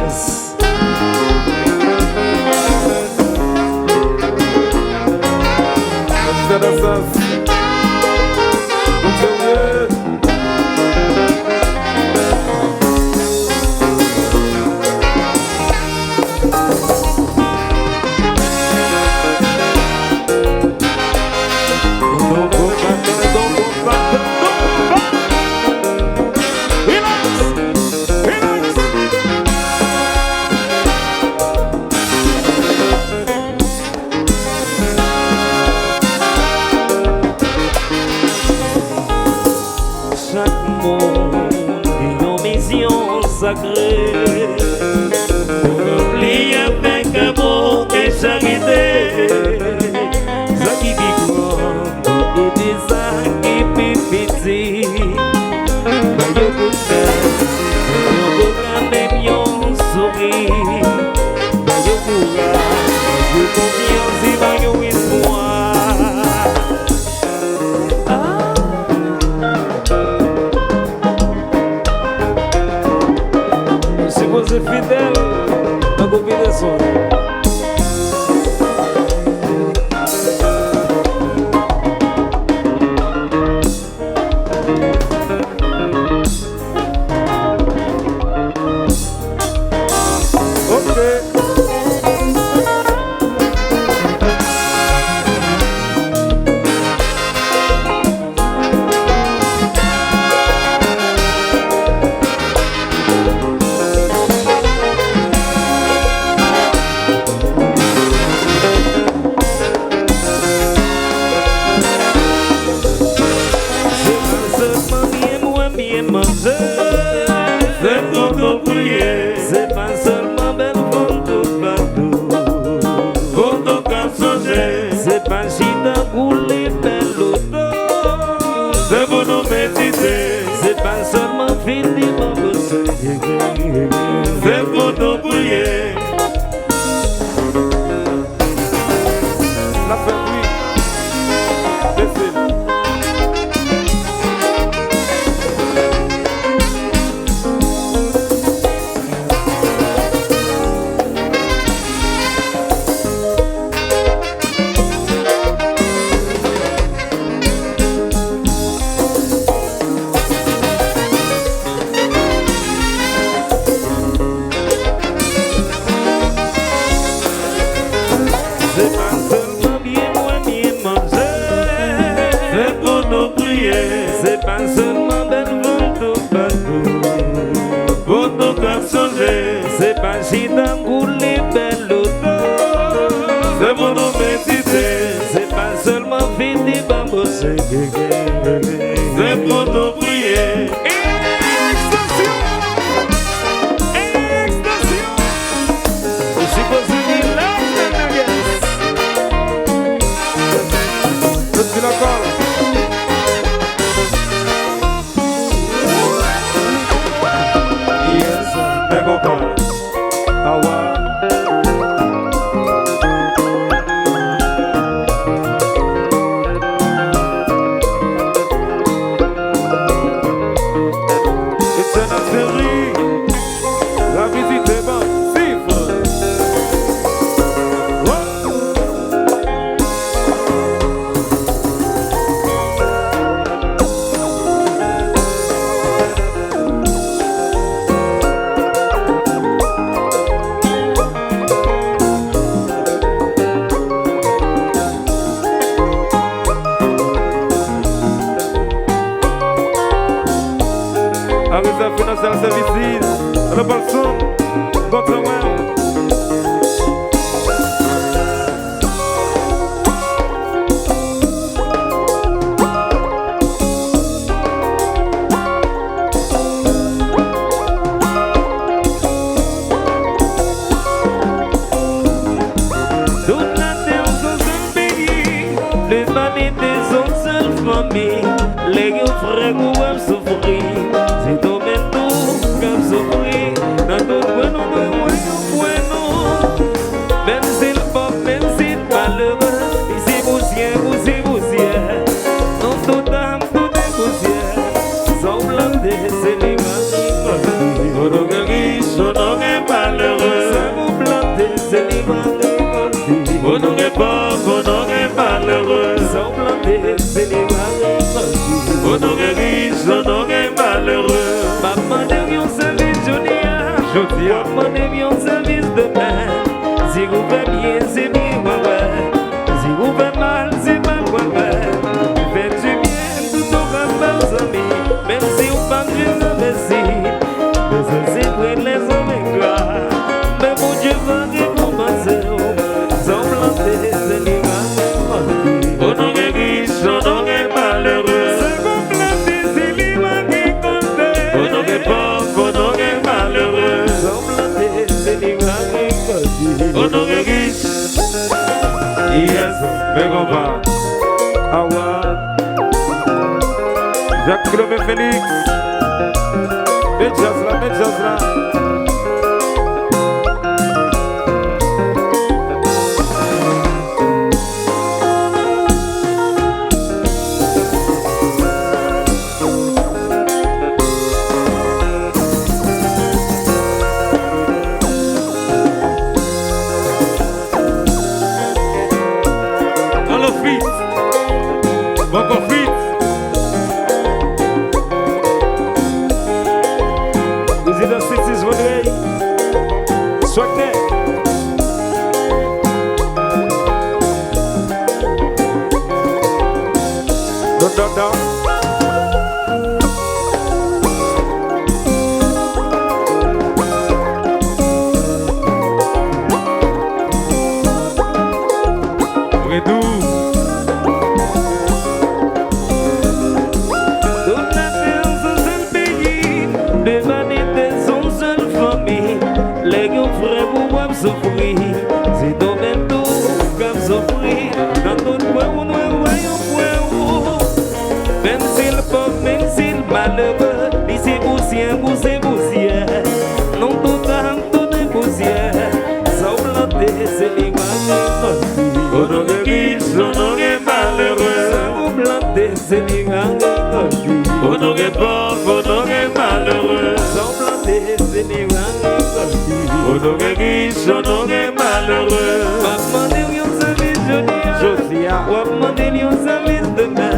yes. Chaque monde est une mission sacrée pour remplir avec amour et charité. Ça qui vit grand et des sacs qui pipiti. Maillot couvert, maillot couvert, maillot sourire. Maillot courage, maillot confiance et maillot espoir. Você fidel na combinação. C'est pour nous prier, c'est pas seulement belle photo partout. Photo qu'à changer, c'est pas chita pour les belles autos. C'est pour nous méditer, c'est pas seulement fini mon besoin. C'est pour nous prier. La fin, oui. Laissez. C'est pas seulement bien manger, c'est pour nous prier. C'est pas seulement belle vente partout. Pour nous changer, c'est pas chita pour les belles autos. C'est pour nous méditer, c'est pas seulement fini bambou. C'est pour nous prier. La visite est massive. A Reserve Financière Services, le balson, contre moi. Toute la terre sont un pays, les vanités sont seule famille. Les frères ou elles souffrir, c'est ton métaux qu'elles souffrir. Dans ton bueno, même si le pauvre, même si le malheureux, ici poussière, non toute âme, toute est poussière, semblante, c'est les mains. Pour nous guérir, son nom est malheureux. Josia. Demandez un service de main. Si vous faites bien, c'est bien, ouais. Si vous faites mal, c'est mal, ouais. Faites du bien, tout au cas amis. Même si vous pas Dieu, merci. Mais ça, c'est vrai, les hommes ingrats. Mais mon Dieu va récompenser. Sans planter, c'est les gars. On n'en est riche, on n'en est malheureux. C'est comme planter, c'est les gars qui comptent. On n'en est pauvre, on n'en est malheureux. Sans planter, c'est les gars qui comptent. On n'en est riche. Yes, mais on va. Awa. Jacques Kilomé Félix. Medjazla, Medjazla. Alors, fit. Encore fit. Is it a 60s one way? Swag that. Da. Redou. Toute la terre, son seul pays. Des vanités, son seule famille. Les gars frères, vous voyez souffrir. C'est dans même tout, comme souffrir. Dans notre coin, on voyons point où. Même s'il pauvre, même s'il malheureux. Ici, poussière, poussière. Non, tout est poussière. Sans planter, c'est les gars. On n'en est riche, on n'en est malheureux. Sans vous planter, c'est les gars. On n'en est pauvre, on n'en est malheureux. Sans planter, c'est les gars. On n'en est riche, on n'en est malheureux. Pas demander un service, je dis. Josia. Pas demander un service demain.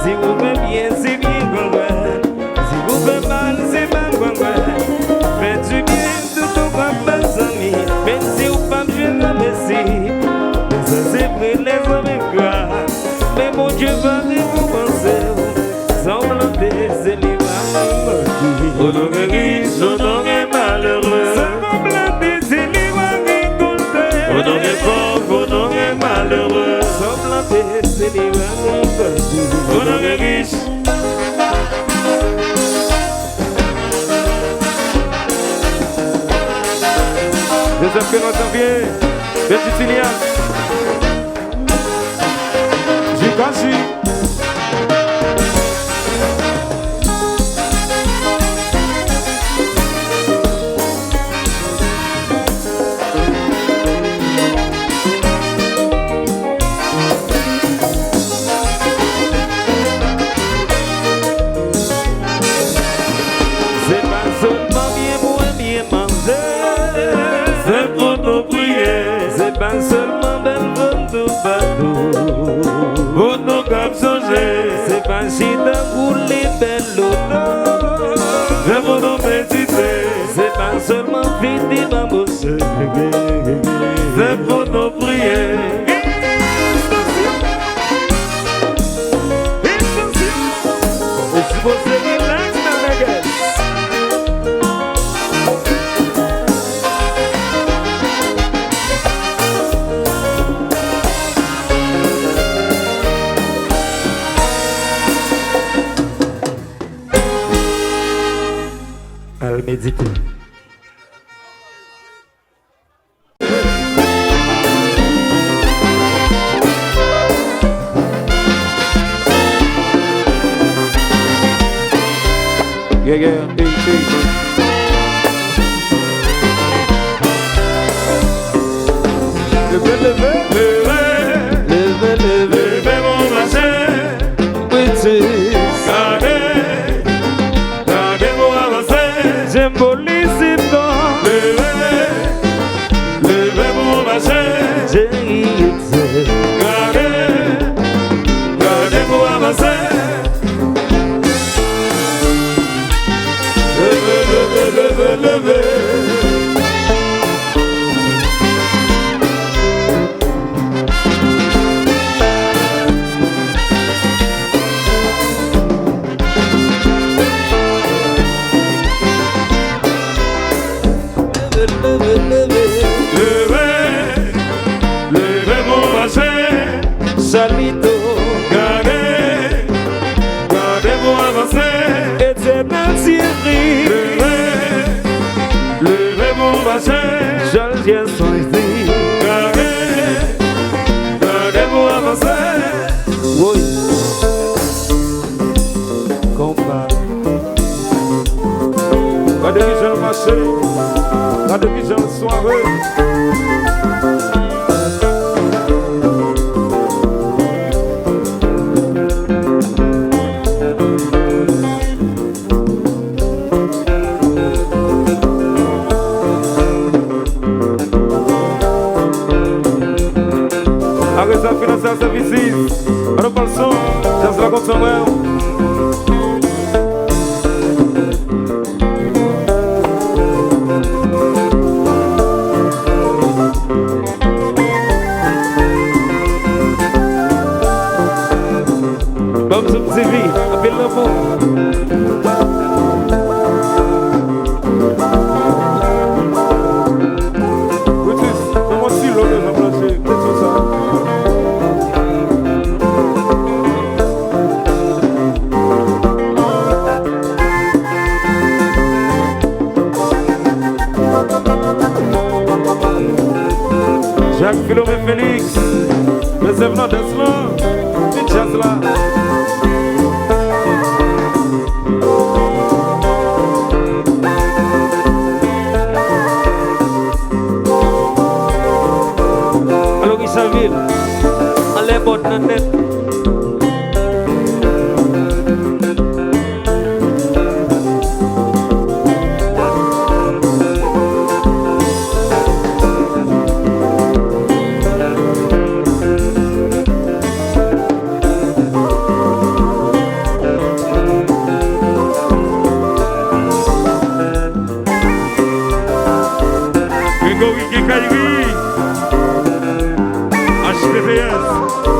Si vous faites bien, c'est bien, ouais. Si vous faites mal, c'est mal, ouais. Faites du bien, tout au cas amis. Même si vous pas Dieu, merci. Mais ça, c'est vrai, les hommes ingrats. Mais mon Dieu va récompenser. Sans planter, c'est les gars. On n'en est riche, on n'en est malheureux. Sans planter, c'est les gars qui comptent. On n'en est pauvre, on n'en est malheureux. Sans planter, c'est les gars qui comptent. On n'en est riche. Joseph Ferrand Janvier. Petit Ilias. Jikashi. C'est pas seulement bien pour bien manger. C'est pour nous prier. C'est pas seulement belle pour nous bateau. Pour nous cap changer. C'est pas si d'un pour les belles autos. C'est pour nous méditer. C'est pas seulement fini ma bosse. C'est pour nous prier. It's supposed to relax now, niggas. Al méditer. Yeah. Levez mon machin. Gardez-moi avancer. J'aime Bolisito. Levez mon machin. Gardez-moi avancer. Levez. levez mon marché, Salito, gardez, gardez-vous avancer, éternel Thierry, levez mon marché, Jalien Soizi, gardez, gardez-vous avancer. oui, combat. Gardez qui j'ai le marché, gardez qui j'ai le soirée. Arrêtez à financer à services. On parle son, ça se raconte son vrai. Vamos ao TV, a Bela comment si l'on est remplacé? Qu'est-ce que ça? Jacques Philomé Félix, les événements d'Eslan, une chasse là. Alors Isaville, allez bonne nanette.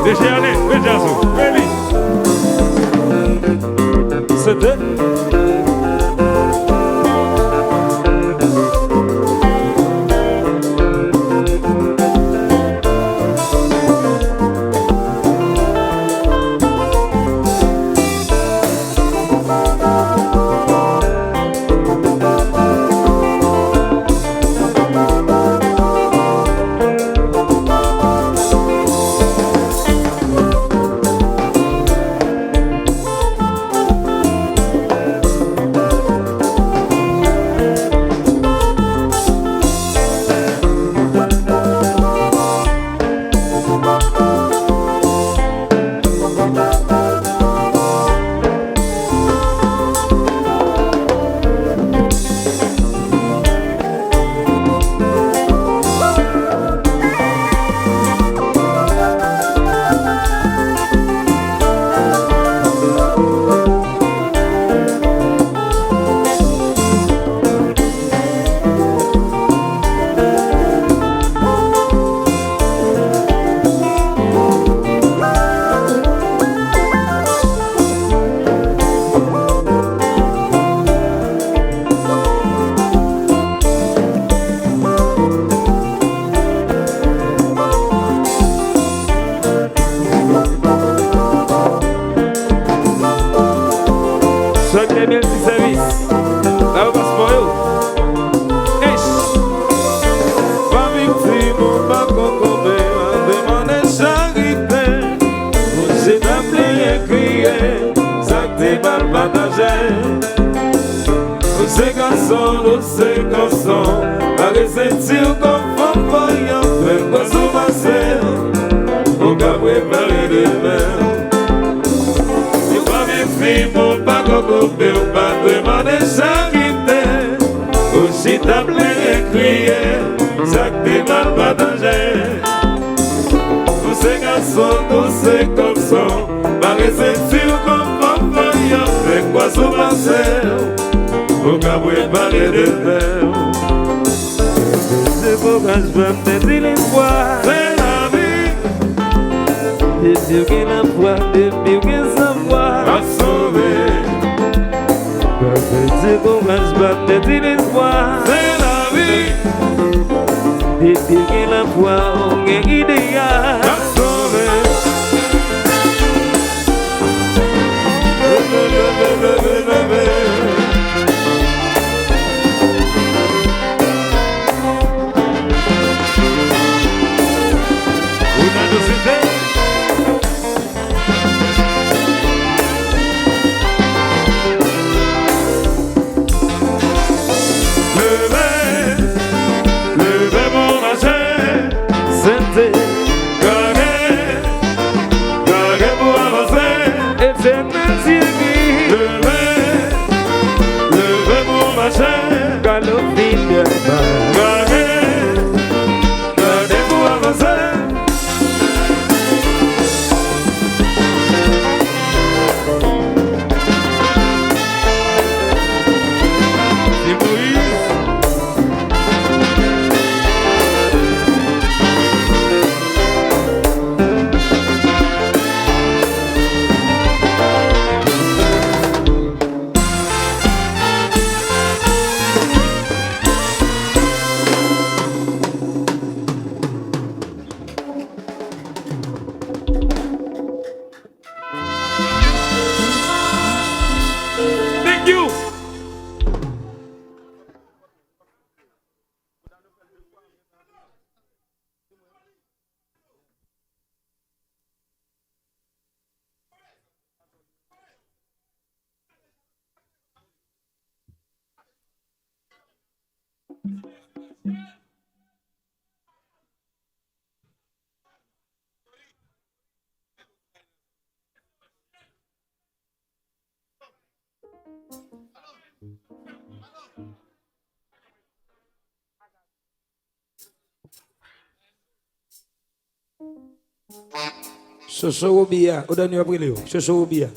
Deixa ali, veja só, feliz. C'était Ces garçons, à ressentir comme femme voyant, fait quoi sous ma serre, on va préparer des verres. Si pas mes filles, mon pas cocopé, on va demander charité, aussi t'appeler et crier, ça que mal pas danger. Tous ces garçons, à ressentir comme femme voyant, fait quoi sous ma serre, on va préparer des verres. c'est pour que je peux me dire l'espoir. C'est la vie. Depuis que la foi, depuis que savoir À sauver. c'est pour que je peux me dire l'espoir. C'est la Depuis que la foi on est idéal. Soso Obia, udah nih apa Leo? Soso Obia.